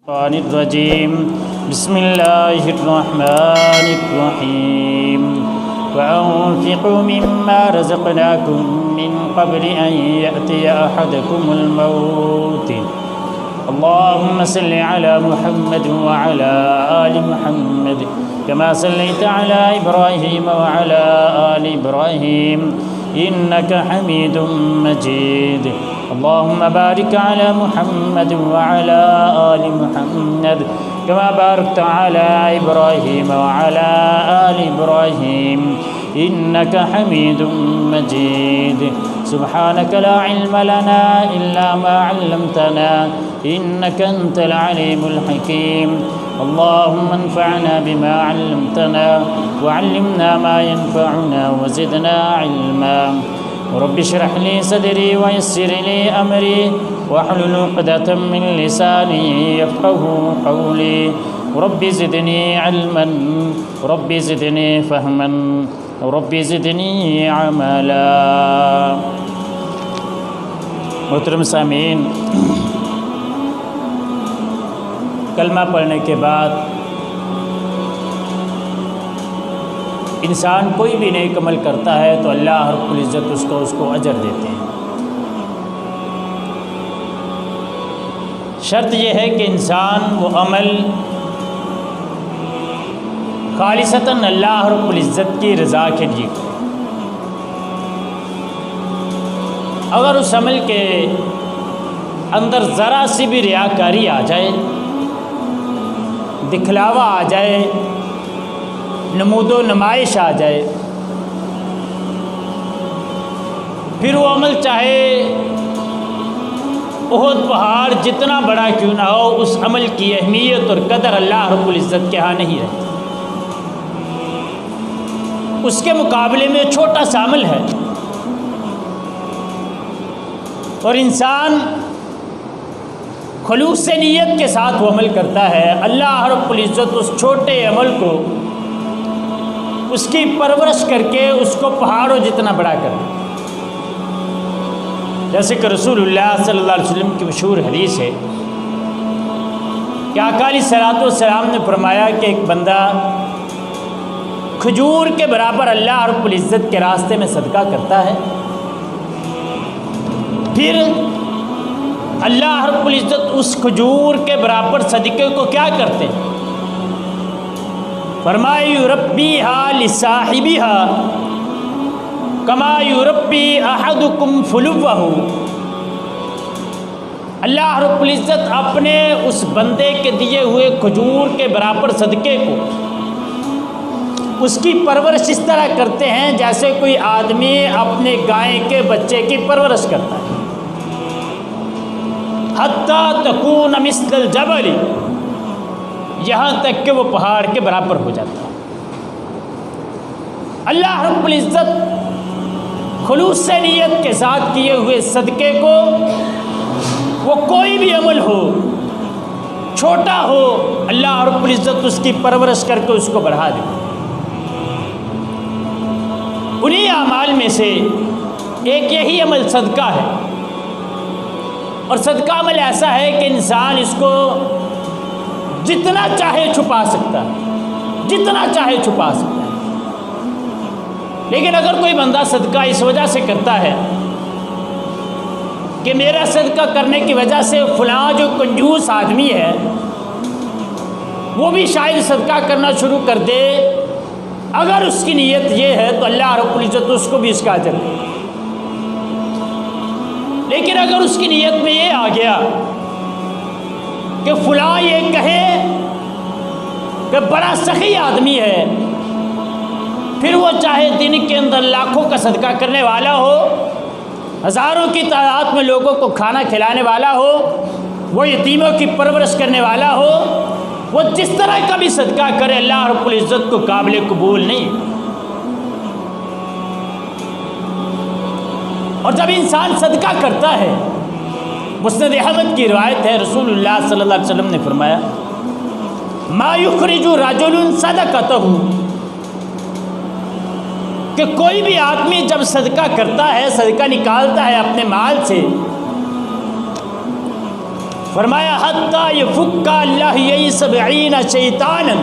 الشيطان الرجيم بسم الله الرحمن الرحيم وأنفقوا مما رزقناكم من قبل أن يأتي أحدكم الموت اللهم صل على محمد وعلى آل محمد كما صليت على إبراهيم وعلى آل إبراهيم إنك حميد مجيد اللهم بارك على محمد وعلى آل محمد كما باركت على إبراهيم وعلى آل إبراهيم إنك حميد مجيد سبحانك لا علم لنا إلا ما علمتنا إنك أنت العليم الحكيم اللهم انفعنا بما علمتنا وعلمنا ما ينفعنا وزدنا علما رب اشرح لي صدري ويسر لي أمري واحلل عقدة من لساني يفقهوا قولي رب زدني علما رب زدني فهما رب زدني عملا. محترم سامعین، کلمہ پڑھنے کے بعد انسان کوئی بھی نیک عمل کرتا ہے تو اللہ رب العزت اس کو اجر دیتے ہیں. شرط یہ ہے کہ انسان وہ عمل خالصتاً اللہ رب العزت کی رضا کے لیے کرے. اگر اس عمل کے اندر ذرا سی بھی ریاکاری آ جائے، دکھلاوا آ جائے، نمود و نمائش آ جائے، پھر وہ عمل چاہے احد پہاڑ جتنا بڑا کیوں نہ ہو، اس عمل کی اہمیت اور قدر اللہ رب العزت کے ہاں نہیں رہتی. اس کے مقابلے میں چھوٹا سا عمل ہے، اور انسان خلوص سے نیت کے ساتھ وہ عمل کرتا ہے، اللہ رب العزت اس چھوٹے عمل کو، اس کی پرورش کر کے اس کو پہاڑوں جتنا بڑا کر دے. جیسے کہ رسول اللہ صلی اللہ علیہ وسلم کی مشہور حدیث ہے کہ آقا علیہ الصلوۃ والسلام نے فرمایا کہ ایک بندہ کھجور کے برابر اللہ رب العزت کے راستے میں صدقہ کرتا ہے، پھر اللہ رب العزت اس کھجور کے برابر صدقے کو کیا کرتے ہیں؟ فرمایا یربیہا لصاحبہا کما یربی احدکم فلوہ. اللہ رب العزت اپنے اس بندے کے دیے ہوئے کھجور کے برابر صدقے کو، اس کی پرورش اس طرح کرتے ہیں جیسے کوئی آدمی اپنے گائے کے بچے کی پرورش کرتا ہے. حتیٰ تکون مثل الجبل، یہاں تک کہ وہ پہاڑ کے برابر ہو جاتا ہے. اللہ رب العزت خلوص سے نیت کے ساتھ کیے ہوئے صدقے کو، وہ کوئی بھی عمل ہو، چھوٹا ہو، اللہ رب العزت اس کی پرورش کر کے اس کو بڑھا دے. انہی اعمال میں سے ایک یہی عمل صدقہ ہے، اور صدقہ عمل ایسا ہے کہ انسان اس کو جتنا چاہے چھپا سکتا ہے، جتنا چاہے چھپا سکتا ہے. لیکن اگر کوئی بندہ صدقہ اس وجہ سے کرتا ہے کہ میرا صدقہ کرنے کی وجہ سے فلاں جو کنجوس آدمی ہے وہ بھی شاید صدقہ کرنا شروع کر دے، اگر اس کی نیت یہ ہے تو اللہ رب العزت اس کو بھی اس کا اجر دے. لیکن اگر اس کی نیت میں یہ آ گیا کہ فلاں یہ کہے کہ بڑا سخی آدمی ہے، پھر وہ چاہے دن کے اندر لاکھوں کا صدقہ کرنے والا ہو، ہزاروں کی تعداد میں لوگوں کو کھانا کھلانے والا ہو، وہ یتیموں کی پرورش کرنے والا ہو، وہ جس طرح کا بھی صدقہ کرے اللہ رب العزت کو قابل قبول نہیں. اور جب انسان صدقہ کرتا ہے، مسند احمد کی روایت ہے، رسول اللہ صلی اللہ علیہ وسلم نے فرمایا ما یخرج رجل صدقتہ، کہ کوئی بھی آدمی جب صدقہ کرتا ہے، صدقہ نکالتا ہے اپنے مال سے، فرمایا حتیٰ یفک اللہ سبعین شیطانا،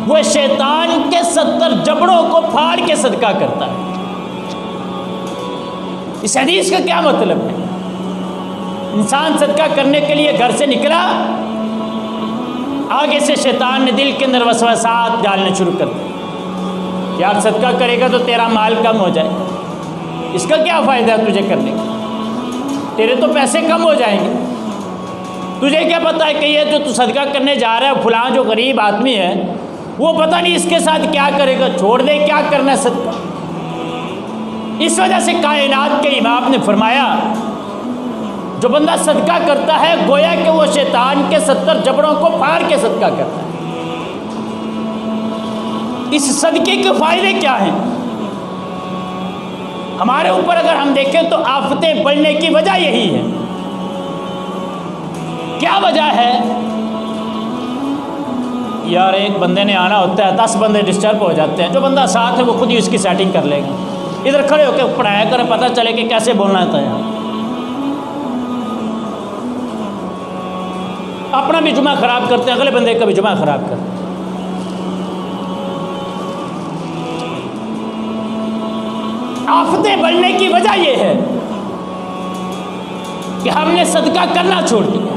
وہ شیطان کے 70 جبڑوں کو پھاڑ کے صدقہ کرتا ہے۔ اس حدیث کا کیا مطلب ہے؟ انسان صدقہ کرنے کے لیے گھر سے نکلا، آگے سے شیطان نے دل کے اندر وسوسات ڈالنا شروع کر دیا کہ آپ صدقہ کرے گا تو تیرا مال کم ہو جائے، اس کا کیا فائدہ ہے تجھے کرنے کا، تیرے تو پیسے کم ہو جائیں گے، تجھے کیا پتہ ہے کہ یہ جو تو صدقہ کرنے جا رہا ہے فلاں جو غریب آدمی ہے وہ پتہ نہیں اس کے ساتھ کیا کرے گا، چھوڑ دے، کیا کرنا ہے صدقہ۔ اس وجہ سے کائنات کے امام نے فرمایا جو بندہ صدقہ کرتا ہے گویا کہ وہ شیطان کے 70 جبڑوں کو پھاڑ کے صدقہ کرتا ہے۔ اس صدقے کے فائدے کیا ہیں؟ ہمارے اوپر اگر ہم دیکھیں تو آفتیں بڑھنے کی وجہ یہی ہے۔ کیا وجہ ہے؟ یار ایک بندے نے آنا ہوتا ہے، 10 بندے ڈسٹرب ہو جاتے ہیں، جو بندہ ساتھ ہے وہ خود ہی اس کی سیٹنگ کر لے گا، ادھر کھڑے ہو کے پڑھایا کرے، پتہ چلے کہ کیسے بولنا تھا یار۔ اپنا بھی جمعہ خراب کرتے ہیں، اگلے بندے کا بھی جمعہ خراب کرتے ہیں۔ آفتیں بڑھنے کی وجہ یہ ہے کہ ہم نے صدقہ کرنا چھوڑ دیا۔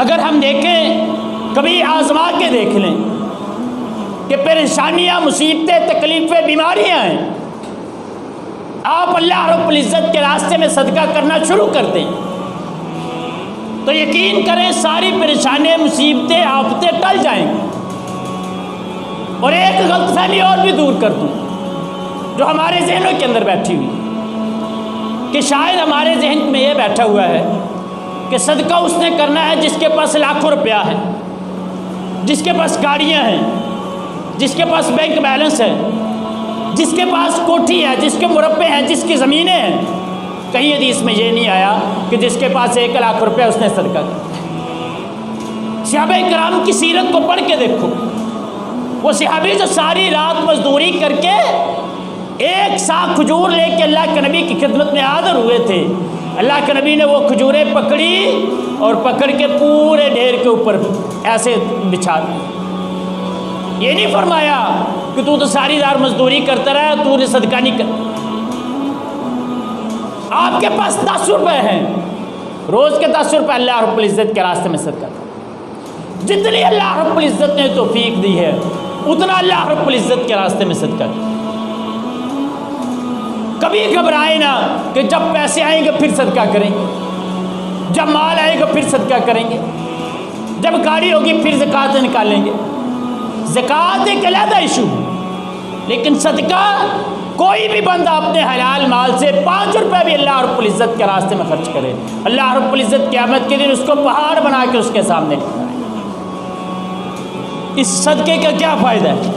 اگر ہم دیکھیں، کبھی آزما کے دیکھ لیں کہ پریشانیاں، مصیبتیں، تکلیفیں، بیماریاں ہیں، آپ اللہ رب العزت کے راستے میں صدقہ کرنا شروع کر دیں تو یقین کریں ساری پریشانیاں، مصیبتیں، آفتیں ٹل جائیں گی۔ اور ایک غلط فہمی اور بھی دور کر دوں جو ہمارے ذہنوں کے اندر بیٹھی ہوئی کہ شاید ہمارے ذہن میں یہ بیٹھا ہوا ہے کہ صدقہ اس نے کرنا ہے جس کے پاس لاکھوں روپیہ ہے، جس کے پاس گاڑیاں ہیں، جس کے پاس بینک بیلنس ہے، جس کے پاس کوٹھی ہے، جس کے مربع ہیں، جس کی زمینیں ہیں۔ کہیں حدیث میں یہ نہیں آیا کہ جس کے پاس 1 لاکھ روپیہ اس نے صدقہ کیا۔ صحابہ کرام کی سیرت کو پڑھ کے دیکھو، وہ صحابی جو ساری رات مزدوری کر کے 1 سا کھجور لے کے اللہ کے نبی کی خدمت میں حاضر ہوئے تھے، اللہ کے نبی نے وہ کھجوریں پکڑی اور پکڑ کے پورے ڈھیر کے اوپر ایسے بچھا دی۔ یہ نہیں فرمایا کہ تو ساری رات مزدوری کرتا رہا، تو نے صدقہ نہیں کر۔ آپ کے پاس 10 روپے ہیں، روز کے 10 روپے اللہ رب العزت کے راستے میں صدقہ کر۔ جتنی اللہ رب العزت نے توفیق دی ہے اتنا اللہ رب العزت کے راستے میں صدقہ کر۔ کبھی گھبرائیں نہ کہ جب پیسے آئیں گے پھر صدقہ کریں گے، جب مال آئے گا پھر صدقہ کریں گے، جب گاڑی ہوگی پھر زکوٰۃ نکالیں گے۔ زکوٰۃ ایک علیحدہ ایشو ہے، لیکن صدقہ کوئی بھی بندہ اپنے حلال مال سے 5 روپے بھی اللہ رب العزت کے راستے میں خرچ کرے، اللہ رب العزت قیامت کے دن اس کو پہاڑ بنا کے اس کے سامنے لکھائے۔ اس صدقے کا کیا فائدہ ہے؟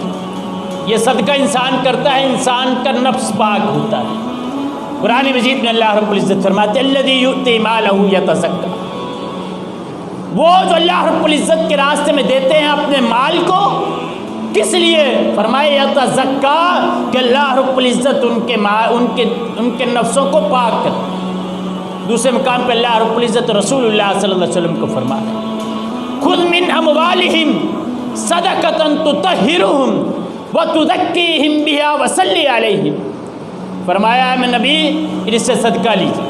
یہ صدقہ انسان کرتا ہے، انسان کا نفس پاک ہوتا ہے۔ قرآن مجید میں اللہ رب العزت فرماتے ہیں الذی یؤتی مالہ یتزکی، وہ جو اللہ رب العزت کے راستے میں دیتے ہیں اپنے مال کو، کس لیے؟ فرمائے یتزکی کہ اللہ رب العزت ان کے نفسوں کو پاک کر۔ دوسرے مقام پہ اللہ رب العزت رسول اللہ صلی اللہ علیہ وسلم کو فرمایا خذ من اموالہم صدقۃ تطہرہم وتزکیہم بہا وصلی علیہم، فرمایا ہے میں نبی ان سے صدقہ لیجیے۔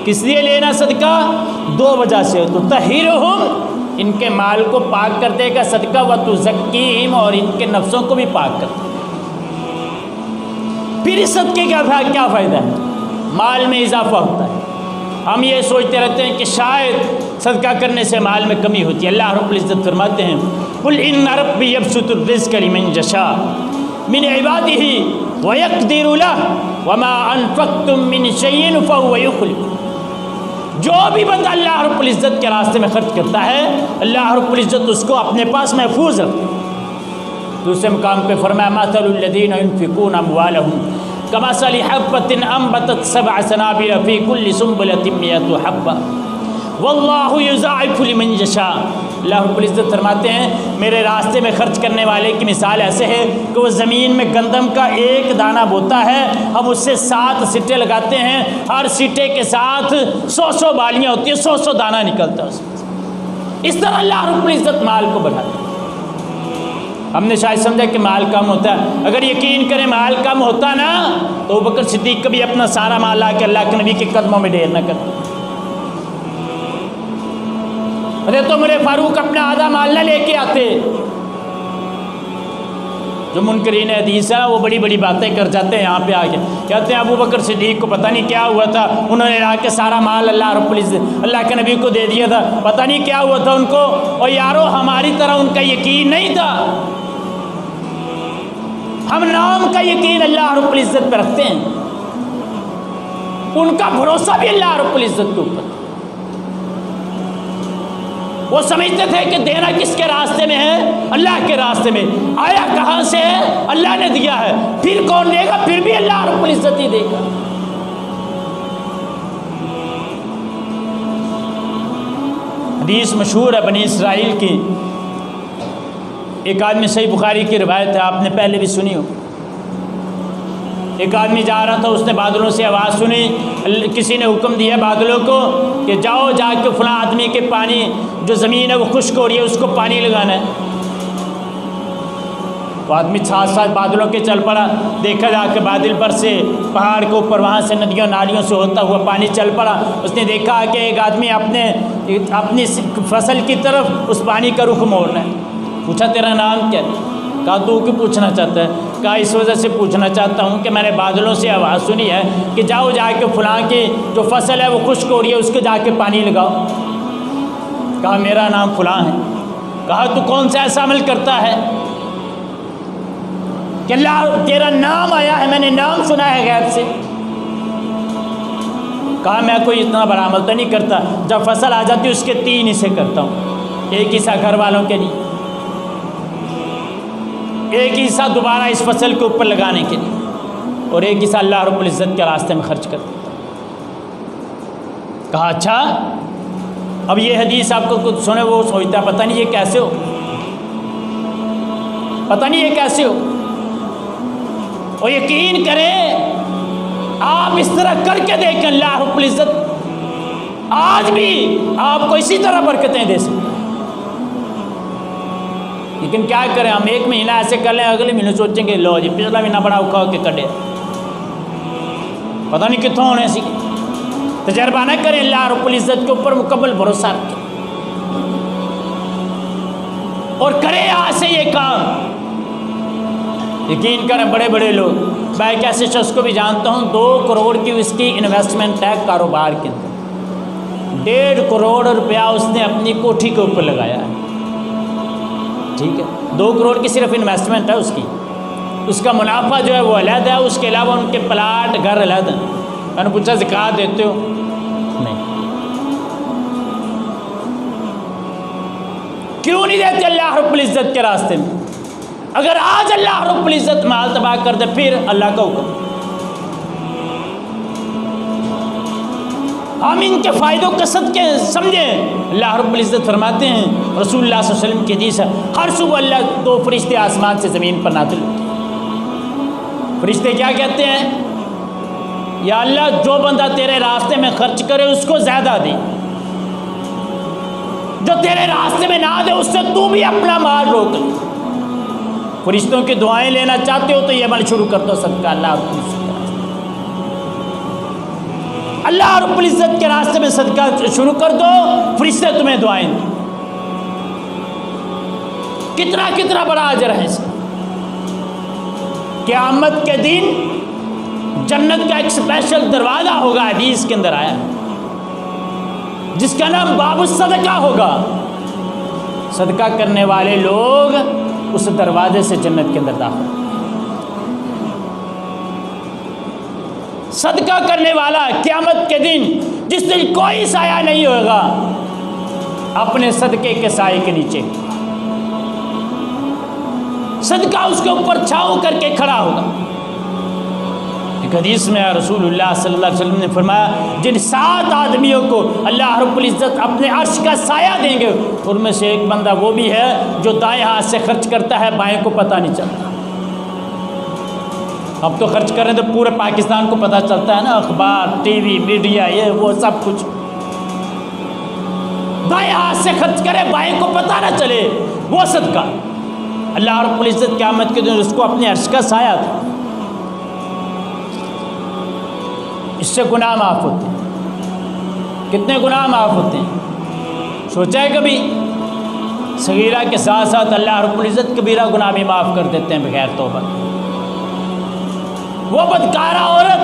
کس لیے لینا صدقہ؟ 2 وجہ سے، تطہرہم ان کے مال کو پاک کر دے گا صدقہ، وتزکیہم اور ان کے نفسوں کو بھی پاک کر دے گا۔ پھر اس صدقے کا کیا فائدہ ہے؟ مال میں اضافہ ہوتا ہے۔ ہم یہ سوچتے رہتے ہیں کہ شاید صدقہ کرنے سے مال میں کمی ہوتی ہے۔ اللہ رب العزت فرماتے ہیں قل ان ربی یبسط الرزق لمن یشاء من عبادہ ویقدر لہ وما انفقتم من شیء فہو یخلف، جو بھی بندہ اللہ رب العزت کے راستے میں خرچ کرتا ہے اللہ رب العزت اس کو اپنے پاس محفوظ رکھتا ہے۔ دوسرے مقام پہ فرمایا مثل الذین ينفقون اموالهم کمثل حبۃ انبتت 7 سنابل فی کل سنبلۃ 100 حبۃ واللہ یضاعف لمن یشاء اللہ رب العزت فرماتے ہیں میرے راستے میں خرچ کرنے والے کی مثال ایسے ہے کہ وہ زمین میں گندم کا ایک دانہ بوتا ہے، ہم اس سے 7 سٹے لگاتے ہیں، ہر سٹے کے ساتھ 100 بالیاں ہوتی ہیں، 100 دانہ نکلتا ہے اس میں۔ اس طرح اللہ رب العزت مال کو بڑھاتا ہے۔ ہم نے شاید سمجھا کہ مال کم ہوتا ہے، اگر یقین کریں مال کم ہوتا نا تو ابوبکر صدیق کبھی اپنا سارا مال لا کے اللہ کے نبی کے قدموں میں ڈھیر نہ کرتے۔ حضرت عمر فاروق اپنا آدھا مال نہ لے کے آتے۔ جو منکرین حدیث ہے وہ بڑی بڑی باتیں کر جاتے ہیں، یہاں پہ آ کے کہتے ہیں ابوبکر صدیق کو پتہ نہیں کیا ہوا تھا، انہوں نے لا کے سارا مال اللہ رب العزت اللہ کے نبی کو دے دیا تھا، پتہ نہیں کیا ہوا تھا ان کو۔ اور یارو ہماری طرح ان کا یقین نہیں تھا، ہم نام کا یقین اللہ رب العزت پہ رکھتے ہیں، ان کا بھروسہ بھی اللہ رب العزت کے اوپر۔ وہ سمجھتے تھے کہ دینا کس کے راستے میں ہے؟ اللہ کے راستے میں۔ آیا کہاں سے ہے؟ اللہ نے دیا ہے، پھر کون دے گا؟ پھر بھی اللہ رب العزت ہی دے گا۔ حدیث مشہور ہے بنی اسرائیل کی، ایک آدمی، صحیح بخاری کی روایت ہے، آپ نے پہلے بھی سنی ہو۔ ایک آدمی جا رہا تھا، اس نے بادلوں سے آواز سنی، کسی نے حکم دیا بادلوں کو کہ جاؤ جا کے فلاں آدمی کے پانی جو زمین ہے وہ خشک ہو رہی ہے اس کو پانی لگانا ہے۔ وہ آدمی ساتھ ساتھ بادلوں کے چل پڑا، دیکھا جا کے بادل پر سے پہاڑ کے اوپر وہاں سے ندیوں نالیوں سے ہوتا ہوا پانی چل پڑا۔ اس نے دیکھا کہ ایک آدمی اپنی فصل کی طرف اس پانی کا رخ موڑ رہا ہے۔ پوچھا تیرا نام کیا ہے؟ کہا تو کیوں پوچھنا چاہتا ہے؟ کہا اس وجہ سے پوچھنا چاہتا ہوں کہ میں نے بادلوں سے آواز سنی ہے کہ جاؤ جا کے فلاں کی جو فصل ہے وہ خشک ہو رہی ہے اس کو جا کے پانی لگاؤ۔ کہا میرا نام فلاں ہے۔ کہا تو کون سا ایسا عمل کرتا ہے کہ اللہ تیرا نام آیا ہے، میں نے نام سنا ہے غیب سے؟ کہا میں کوئی اتنا بڑا عمل تو نہیں کرتا، جب فصل آ جاتی اس کے 3 حصے کرتا ہوں، ایک حصہ گھر والوں کے لیے، ایک حصہ دوبارہ اس فصل کے اوپر لگانے کے لیے، اور ایک حصہ اللہ رب العزت کے راستے میں خرچ کر دیتا ہوں۔ کہا اچھا، اب یہ حدیث آپ کو کچھ سنے وہ سوچتا پتہ نہیں یہ کیسے ہو، پتہ نہیں یہ کیسے ہو۔ اور یقین کریں آپ اس طرح کر کے دیکھیں، اللہ رب العزت آج بھی آپ کو اسی طرح برکتیں دے سکتے ہیں۔ لیکن کیا کریں ہم، 1 مہینہ ایسے کر لیں، اگلے مہینے سوچیں گے لو جی پچھلا مہینہ بڑا اوکھا ہو کے کٹے، پتہ نہیں کتوں ہونے سی۔ تجربہ نہ کریں، اللہ رب العزت کے اوپر مکمل بھروسہ رکھیں اور کریں آج سے یہ کام۔ یقین کریں بڑے بڑے لوگ، میں ایک ایسے شخص کو بھی جانتا ہوں 2 کروڑ کی اس کی انویسٹمنٹ ہے کاروبار کے اندر، 1.5 کروڑ روپیہ اس نے اپنی کوٹھی کے اوپر لگایا ہے، ٹھیک ہے، 2 کروڑ کی صرف انویسٹمنٹ ہے اس کی، اس کا منافع جو ہے وہ علیحدہ ہے، اس کے علاوہ ان کے پلاٹ گھر علیحدہ ہیں۔ میں نے پوچھا زکوٰۃ دیتے ہو؟ نہیں۔ کیوں نہیں دیتے اللہ رب العزت کے راستے میں؟ اگر آج اللہ رب العزت مال تباہ کر دے پھر اللہ کا حکم۔ ہم ان کے فائدوں کا صدقے سمجھیں۔ اللہ رب العزت فرماتے ہیں، رسول اللہ صلی اللہ علیہ وسلم کی حدیث ہے، ہر صبح اللہ 2 فرشتے آسمان سے زمین پر نازل ہوتے ہیں۔ فرشتے کیا کہتے ہیں؟ یا اللہ جو بندہ تیرے راستے میں خرچ کرے اس کو زیادہ دے، جو تیرے راستے میں نہ دے اس سے تو بھی اپنا مال روک لے۔ فرشتوں کی دعائیں لینا چاہتے ہو تو یہ عمل شروع کر دو، صدقہ اللہ رب العزت کے راستے، اللہ رب العزت کے راستے میں صدقہ شروع کر دو، فرشتے تمہیں دعائیں دیں۔ کتنا کتنا بڑا اجر ہے اس کا۔ قیامت کے دن جنت کا ایک اسپیشل دروازہ ہوگا، حدیث کے اندر آیا ہے، جس کا نام باب الصدقہ ہوگا۔ صدقہ کرنے والے لوگ اس دروازے سے جنت کے اندر داخل۔ صدقہ کرنے والا قیامت کے دن جس دن کوئی سایہ نہیں ہوگا، اپنے صدقے کے سائے کے نیچے صدقہ اس کے اوپر چھاؤں کر کے کھڑا ہوگا۔ ایک حدیث میں رسول اللہ صلی اللہ علیہ وسلم نے فرمایا جن 7 آدمیوں کو اللہ رب العزت اپنے عرش کا سایہ دیں گے ان میں سے ایک بندہ وہ بھی ہے جو دائیں ہاتھ سے خرچ کرتا ہے بائیں کو پتہ نہیں چلتا. اب تو خرچ کر رہے ہیں تو پورے پاکستان کو پتہ چلتا ہے نا، اخبار، ٹی وی، میڈیا، یہ وہ سب کچھ. دائیں ہاتھ سے خرچ کرے بائیں کو پتہ نہ چلے، وہ صدقہ اللہ رب العزت قیامت کے دن اس کو اپنے عرش کا سایہ تھا. اس سے گناہ معاف ہوتے ہیں. کتنے گناہ معاف ہوتے ہیں؟ سوچا ہے کبھی؟ صغیرہ کے ساتھ ساتھ اللہ رب العزت کبیرہ گناہ بھی معاف کر دیتے ہیں بغیر توبہ. وہ بدکارہ عورت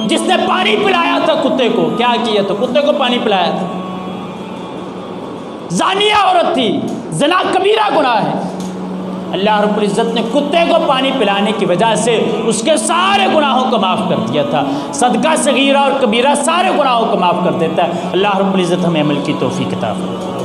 جس نے پانی پلایا تھا کتے کو، کیا کیا تھا؟ کتے کو پانی پلایا تھا. زانیہ عورت تھی، زنا کبیرہ گناہ ہے. اللہ رب العزت نے کتے کو پانی پلانے کی وجہ سے اس کے سارے گناہوں کو معاف کر دیا تھا. صدقہ صغیرہ اور کبیرہ سارے گناہوں کو معاف کر دیتا ہے. اللہ رب العزت ہمیں عمل کی توفیق عطا فرمائے.